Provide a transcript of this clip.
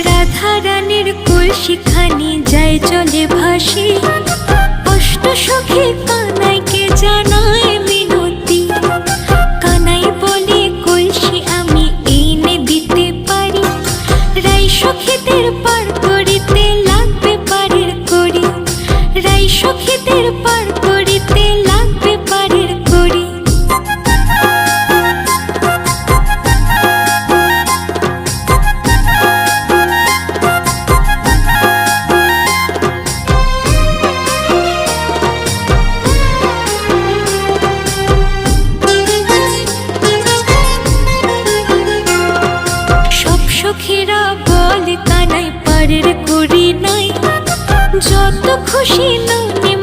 রাধা রানীর কলসিখানি যায় চলে ভাসি, অষ্ট সখী কানাইকে জানায় মিনতি। কানাই বলে কলসি আমি এনে দিতে পারি, রাই সখীদের পার করিতে লাগবে পারের করি, রাই সখীদের পার করিতে লাগবে পারের করি। সখীরা বলে কানাই পারের করি নাই, যত খুশি ননি